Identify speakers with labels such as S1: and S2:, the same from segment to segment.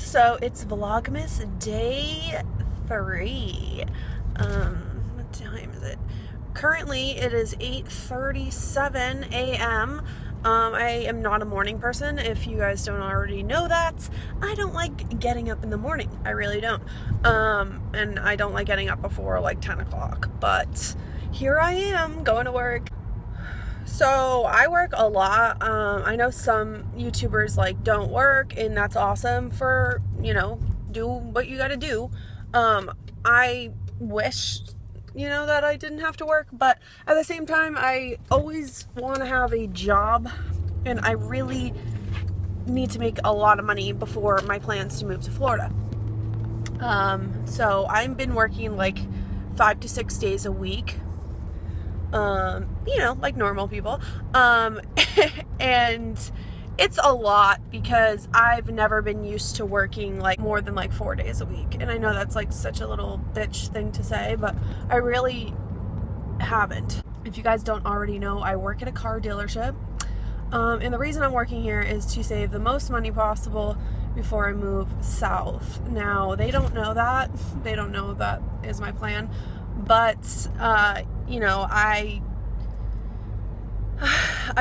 S1: So it's Vlogmas day 3. What time is it? Currently it is 8:37 a.m. I am not a morning person. If you guys don't already know that, I don't like getting up in the morning. I really don't. And I don't like getting up before like 10 o'clock. But here I am going to work. So I work a lot. I know some YouTubers like don't work, and that's awesome for, you know, do what you gotta do. I wish, you know, that I didn't have to work, but at the same time, I always want to have a job, and I really need to make a lot of money before my plans to move to Florida. So I've been working like 5 to 6 days a week. You know, like normal people. And it's a lot because I've never been used to working like more than like 4 days a week. And I know that's like such a little bitch thing to say, but I really haven't. If you guys don't already know, I work at a car dealership. And the reason I'm working here is to save the most money possible before I move south. Now, they don't know that. They don't know that is my plan. But, you know, I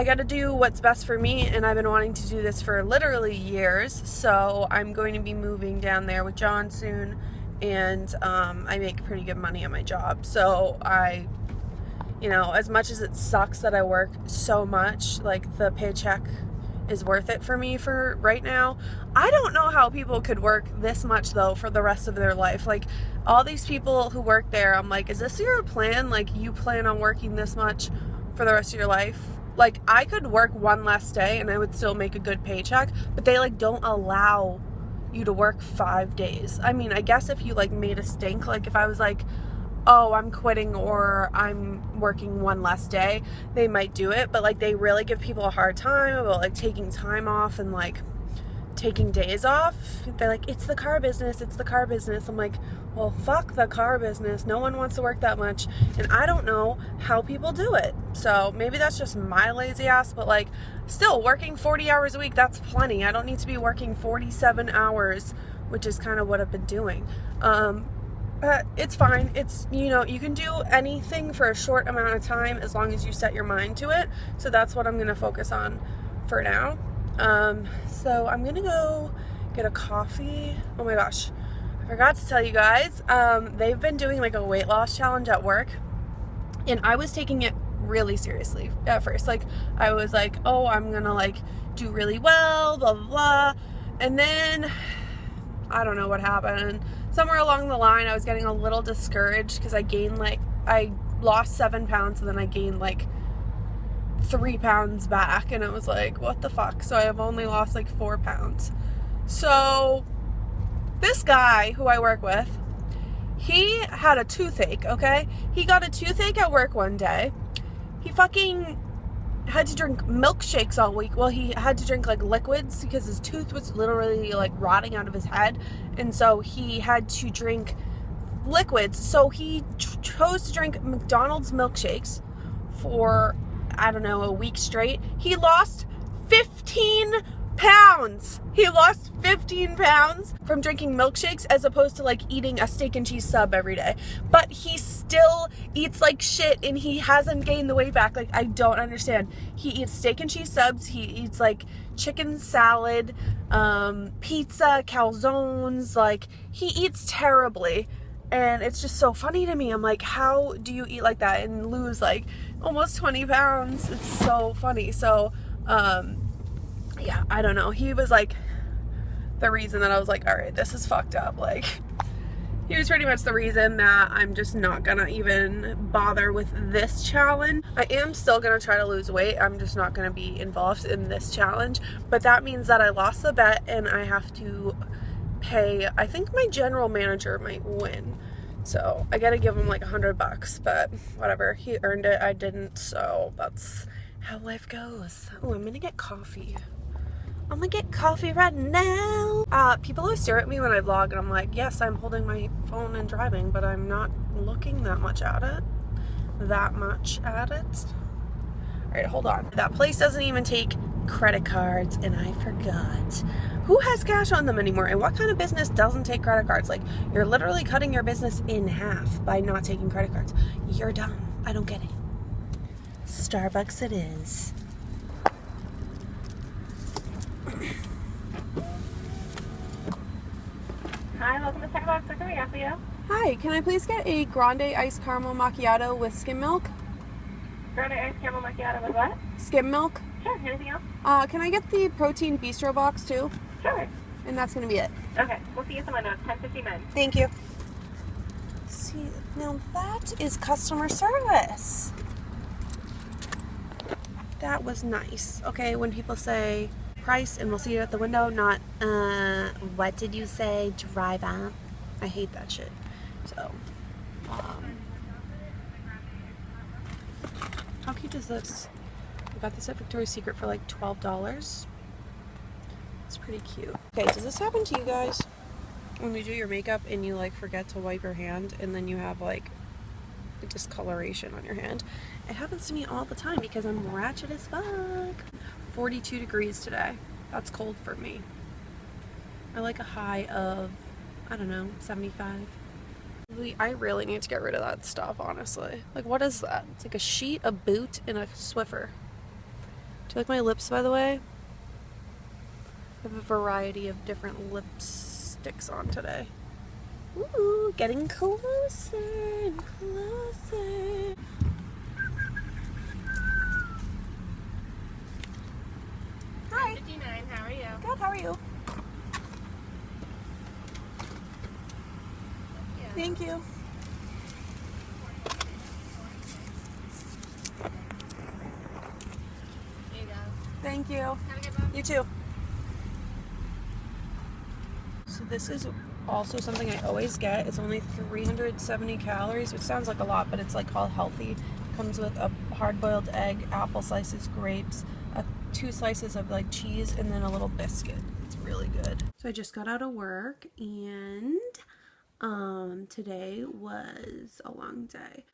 S1: got to do what's best for me, and I've been wanting to do this for literally years. So I'm going to be moving down there with John soon, and I make pretty good money at my job. So you know, as much as it sucks that I work so much, like the paycheck is worth it for me for right now. I don't know how people could work this much though for the rest of their life. Like all these people who work there, I'm like, is this your plan? Like you plan on working this much for the rest of your life? Like I could work one less day and I would still make a good paycheck, but they like don't allow you to work 5 days. I mean, I guess if you like made a stink, like if I was like, oh, I'm quitting or I'm working one less day, they might do it. But like they really give people a hard time about like taking time off and like taking days off. They're like, it's the car business, it's the car business. I'm like, well, fuck the car business. No one wants to work that much, and I don't know how people do it. So maybe that's just my lazy ass, but like still working 40 hours a week, that's plenty. I don't need to be working 47 hours, which is kind of what I've been doing. It's fine. It's, you know, you can do anything for a short amount of time as long as you set your mind to it. So that's what I'm going to focus on for now. So I'm going to go get a coffee. Oh my gosh. I forgot to tell you guys, they've been doing like a weight loss challenge at work, and I was taking it really seriously at first. Like I was like, oh, I'm going to like do really well, blah, blah, blah. And then I don't know what happened. Somewhere along the line, I was getting a little discouraged because I lost 7 pounds and then I gained like 3 pounds back, and it was like, what the fuck? So I've only lost like 4 pounds. So this guy who I work with, he had a toothache, okay? He got a toothache at work one day. He fucking had to drink milkshakes all week. Well, he had to drink like liquids because his tooth was literally like rotting out of his head, and so he had to drink liquids. So he chose to drink McDonald's milkshakes for, I don't know, a week straight. He lost 15 pounds. He lost 15 pounds from drinking milkshakes as opposed to like eating a steak and cheese sub every day. But he still eats like shit, and he hasn't gained the weight back. Like, I don't understand. He eats steak and cheese subs. He eats like chicken salad, pizza, calzones. Like, he eats terribly. And it's just so funny to me. I'm like, how do you eat like that and lose like almost 20 pounds? It's so funny. So, yeah, I don't know. He was like the reason that I was like, all right, this is fucked up. Like, he was pretty much the reason that I'm just not gonna even bother with this challenge. I am still gonna try to lose weight. I'm just not gonna be involved in this challenge. But that means that I lost the bet and I have to pay, I think my general manager might win. So I gotta give him like $100, but whatever. He earned it, I didn't. So that's how life goes. Oh, I'm gonna get coffee. I'm gonna get coffee right now. People always stare at me when I vlog, and I'm like, yes, I'm holding my phone and driving, but I'm not looking that much at it. All right, hold on. That place doesn't even take credit cards and I forgot. Who has cash on them anymore? And what kind of business doesn't take credit cards? Like, you're literally cutting your business in half by not taking credit cards. You're dumb. I don't get it. Starbucks it is.
S2: Hi, welcome to Starbucks. What can we offer you?
S1: Hi, can I please get a grande iced caramel macchiato with skim milk?
S2: Grande iced caramel macchiato with what?
S1: Skim milk.
S2: Sure, anything else?
S1: Can I get the protein bistro box too?
S2: Sure.
S1: And that's gonna be it.
S2: Okay, we'll see you someone now. It's 10:59.
S1: Thank you. See, now that is customer service. That was nice. Okay, when people say price and we'll see you at the window, not, what did you say, drive up? I hate that shit. So, how cute is this? I got this at Victoria's Secret for like $12. It's pretty cute. Okay, does this happen to you guys? When you do your makeup and you like forget to wipe your hand and then you have like a discoloration on your hand? It happens to me all the time because I'm ratchet as fuck. 42 degrees today. That's cold for me. I like a high of, I don't know, 75. I really need to get rid of that stuff, honestly. Like, what is that? It's like a sheet, a boot, and a Swiffer. Do you like my lips, by the way? I have a variety of different lipsticks on today. Ooh, getting closer and closer. Hi.
S2: 59, how are you?
S1: Good, how are you? Thank you.
S2: There you go.
S1: Thank you.
S2: Have a good one.
S1: You too. So this is also something I always get. It's only 370 calories, which sounds like a lot, but it's like called healthy. It comes with a hard-boiled egg, apple slices, grapes, 2 slices of like cheese, and then a little biscuit. It's really good. So I just got out of work and today was a long day.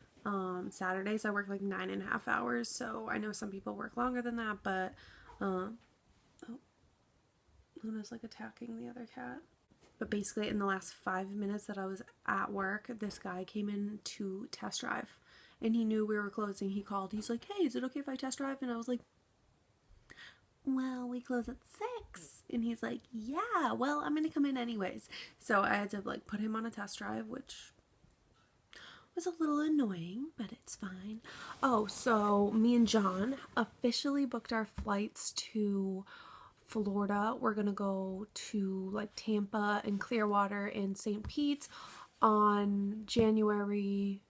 S1: Saturdays I work like 9.5 hours, so I know some people work longer than that, but oh, Luna's like attacking the other cat. But basically in the last 5 minutes that I was at work, this guy came in to test drive and he knew we were closing. He called, he's like, hey, is it okay if I test drive? And I was like, well, we close at 6. And he's like, yeah, well, I'm gonna come in anyways. So I had to like put him on a test drive, which was a little annoying, but it's fine. Oh, so me and John officially booked our flights to Florida. We're gonna go to like Tampa and Clearwater and St. Pete on January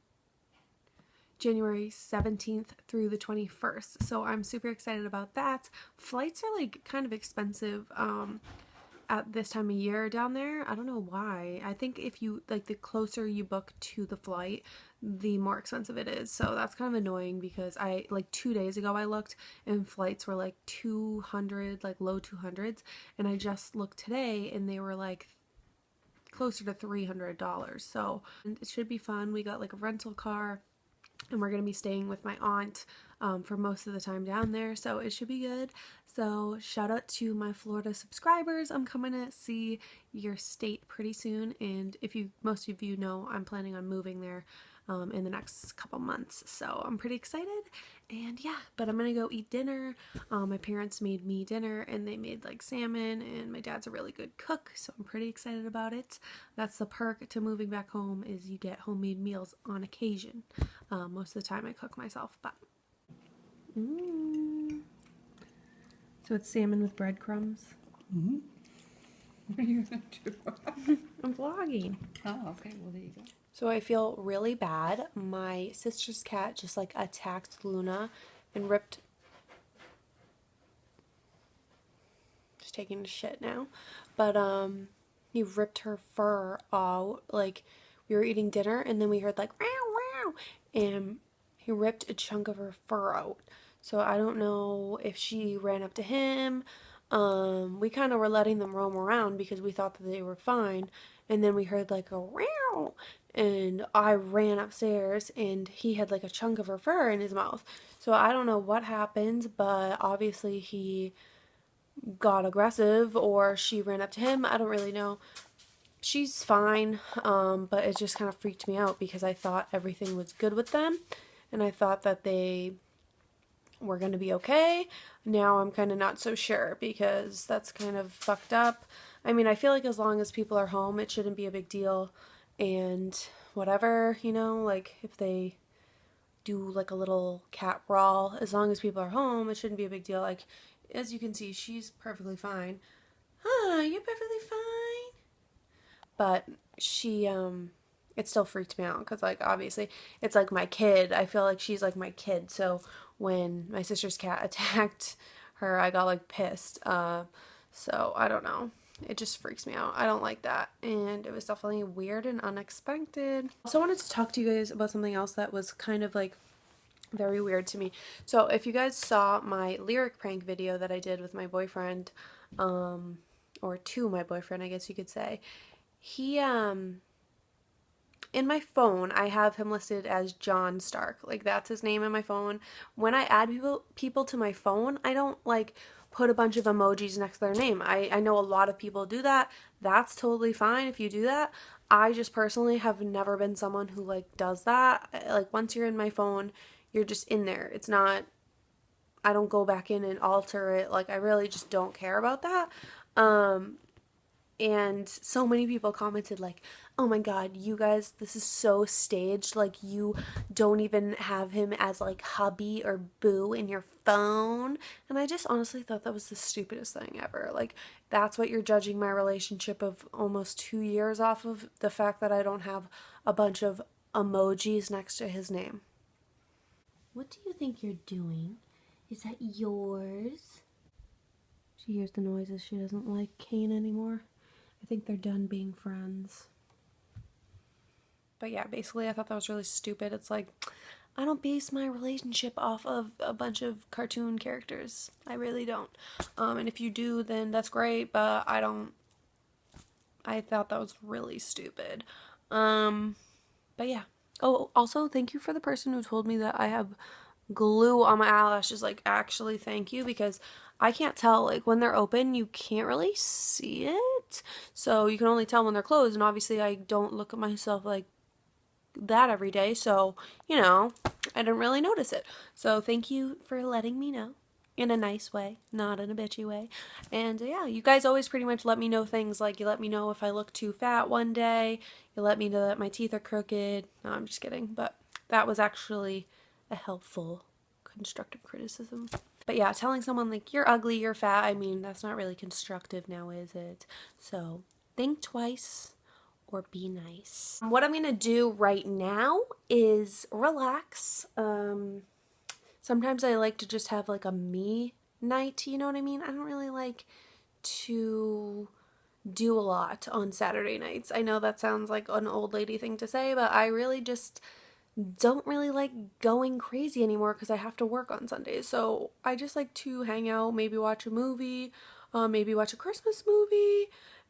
S1: 17th through the 21st. So I'm super excited about that. Flights are like kind of expensive at this time of year down there. I don't know why. I think if you like, the closer you book to the flight, the more expensive it is. So that's kind of annoying because I like 2 days ago I looked and flights were like 200, like low 200s, and I just looked today and they were like closer to $300. So it should be fun. We got like a rental car and we're going to be staying with my aunt for most of the time down there, so it should be good. So shout out to my Florida subscribers. I'm coming to see your state pretty soon, and if you, most of you know, I'm planning on moving there in the next couple months, so I'm pretty excited. And yeah, but I'm gonna go eat dinner. My parents made me dinner and they made like salmon, and my dad's a really good cook, so I'm pretty excited about it. That's the perk to moving back home, is you get homemade meals on occasion. Most of the time I cook myself, but so it's salmon with breadcrumbs.
S3: What are you gonna do?
S1: I'm vlogging.
S3: Oh, okay. Well, there you go.
S1: So I feel really bad. My sister's cat just like attacked Luna and ripped. Just taking a shit now, but he ripped her fur out. Like, we were eating dinner and then we heard like meow meow, and he ripped a chunk of her fur out. So I don't know if she ran up to him. We kind of were letting them roam around because we thought that they were fine, and then we heard like a meow, and I ran upstairs, and he had like a chunk of her fur in his mouth. So I don't know what happened, but obviously he got aggressive or she ran up to him. I don't really know. She's fine, but it just kind of freaked me out because I thought everything was good with them, and I thought that they were going to be okay. Now I'm kind of not so sure because that's kind of fucked up. I mean, I feel like as long as people are home, it shouldn't be a big deal, and whatever, you know, like if they do like a little cat brawl, as long as people are home, it shouldn't be a big deal. Like, as you can see, she's perfectly fine. Ah, you're perfectly fine. But she, it still freaked me out because, like, obviously, it's like my kid. I feel like she's like my kid. So when my sister's cat attacked her, I got like pissed. So I don't know. It just freaks me out. I don't like that. And it was definitely weird and unexpected. Also, I wanted to talk to you guys about something else that was kind of like very weird to me. So if you guys saw my lyric prank video that I did with my boyfriend, or to my boyfriend, I guess you could say, he, in my phone, I have him listed as John Stark. Like, that's his name in my phone. When I add people to my phone, I don't, like, put a bunch of emojis next to their name. I know a lot of people do that. That's totally fine if you do that. I just personally have never been someone who, like, does that. Like, once you're in my phone, you're just in there. It's not, I don't go back in and alter it. Like, I really just don't care about that. And so many people commented like, oh my god, you guys, this is so staged. Like, you don't even have him as like hubby or boo in your phone. And I just honestly thought that was the stupidest thing ever. Like, that's what you're judging my relationship of almost 2 years off of, the fact that I don't have a bunch of emojis next to his name. What do you think you're doing? Is that yours? She hears the noises. She doesn't like Kane anymore. I think they're done being friends. But yeah, basically I thought that was really stupid. It's like, I don't base my relationship off of a bunch of cartoon characters. I really don't. And if you do, then that's great, but I don't. I thought that was really stupid. But yeah. Oh, also, thank you for the person who told me that I have glue on my eyelashes. Like, actually, thank you, because I can't tell, like, when they're open, you can't really see it. So you can only tell when they're closed, and obviously I don't look at myself like that every day, so, you know, I didn't really notice it. So thank you for letting me know in a nice way, not in a bitchy way. And yeah, you guys always pretty much let me know things, like you let me know if I look too fat one day, you let me know that my teeth are crooked. No, I'm just kidding, but that was actually a helpful constructive criticism. But yeah, telling someone like, you're ugly, you're fat, I mean, that's not really constructive now, is it? So think twice or be nice. What I'm gonna do right now is relax. Sometimes I like to just have like a me night, you know what I mean? I don't really like to do a lot on Saturday nights. I know that sounds like an old lady thing to say, but I really just don't really like going crazy anymore because I have to work on Sundays. So I just like to hang out, maybe watch a movie, maybe watch a Christmas movie,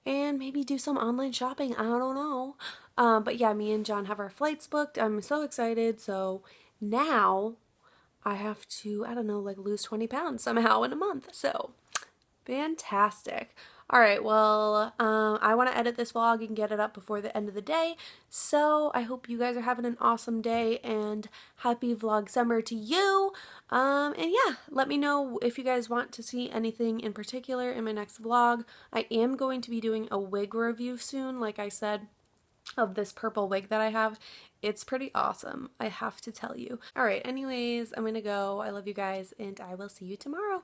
S1: and maybe do some online shopping. I don't know. But yeah, me and John have our flights booked. I'm so excited. So now I have to, I don't know, like lose 20 pounds somehow in a month. So fantastic. All right, well, I want to edit this vlog and get it up before the end of the day, so I hope you guys are having an awesome day, and happy vlog summer to you. And yeah, let me know if you guys want to see anything in particular in my next vlog. I am going to be doing a wig review soon, like I said, of this purple wig that I have. It's pretty awesome, I have to tell you. All right, anyways, I'm gonna go. I love you guys, and I will see you tomorrow.